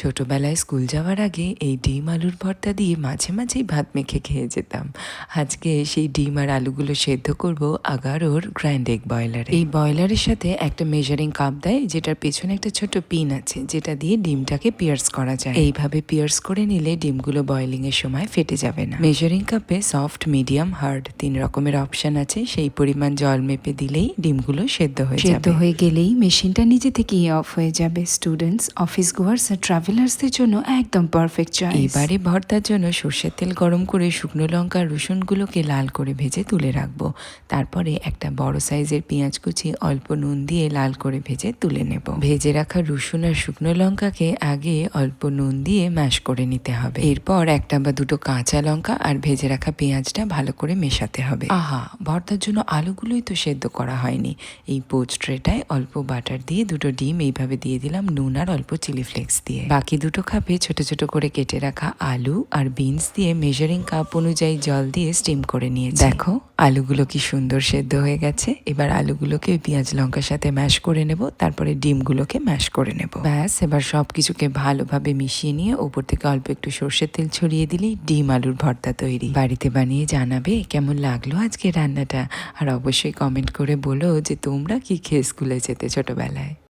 ছোটবেলায় স্কুল যাওয়ার আগে এই ডিম আলুর ভর্তা দিয়ে মাঝে মাঝেই ভাত মেখে খেয়ে যেতাম। আজকে সেই ডিম আর আলুগুলো সেদ্ধ করব আগারোর গ্র্যান্ড এগ বয়লারে। এই বয়লারের সাথে একটা মেজারিং কাপ দেয়, যেটার পেছনে একটা ছোট পিন আছে, যেটা দিয়ে ডিমটাকে পিয়ার্স করা যায়। এইভাবে পিয়ার্স করে নিলে ডিমগুলো বয়লিং এর সময় ফেটে যাবে না। মেজারিং কাপে সফট, মিডিয়াম, হার্ড 3 রকমের অপশন আছে। সেই পরিমাণ জল মেপে দিলেই ডিমগুলো সেদ্ধ হয়ে যাবে। সেদ্ধ হয়ে গেলেই মেশিনটা নিজে থেকেই অফ হয়ে যাবে। স্টুডেন্টস, অফিস গোয়ার্স আর ট্রাভেলার্সদের জন্য একদম পারফেক্ট চয়েস। এবারে ভর্তার জন্য সর্ষের তেল গরম করে শুকনো লঙ্কা আর রসুনগুলোকে লাল করে ভেজে তুলে রাখবো। তারপরে একটা বড় সাইজের পেঁয়াজ কুচি অল্প নুন দিয়ে লাল করে ভেজে তুলে নেব। ভেজে রাখা রসুন আর শুকনো লঙ্কাকে আগে অল্প নুন দিয়ে ম্যাশ করে নিতে হবে। এরপর একটা বা দুটো কাঁচা লঙ্কা আর ভেজে রাখা পেঁয়াজটা ভালো করে মেশাতে হবে। আহা, ভর্তার জন্য আলুগুলোই তো সেদ্ধ করা হয়নি। এই পোচ ট্রেটায় অল্প বাটার দিয়ে দুটো ডিম এইভাবে দিয়ে দিলাম, নুন আর অল্প চিলি ফ্লেক্স দিয়ে। বাকি দুটো কাপে ছোট ছোট করে কেটে রাখা আলু আর বিনস দিয়ে মেজারিং কাপ অনুযায়ী জল দিয়ে স্টিম করে নিয়েছি। দেখো আলুগুলো কি সুন্দর সেদ্ধ হয়ে গেছে। এবার আলুগুলোকে পেঁয়াজ লঙ্কার সাথে ম্যাশ করে নেব, তারপরে ডিমগুলোকে ম্যাশ করে নেব। ব্যাস, এবার সবকিছুকে ভালোভাবে মিশিয়ে নিয়ে ওপর থেকে অল্প একটু সর্ষের তেল ছড়িয়ে দিলেই ডিম আলুর ভর্তা তৈরি। বাড়িতে বানিয়ে জানাবে কেমন লাগলো আজকে রান্নাটা, আর অবশ্যই কমেন্ট করে বলো যে তোমরা কি খেয়ে স্কুলে যেতে ছোটবেলায়।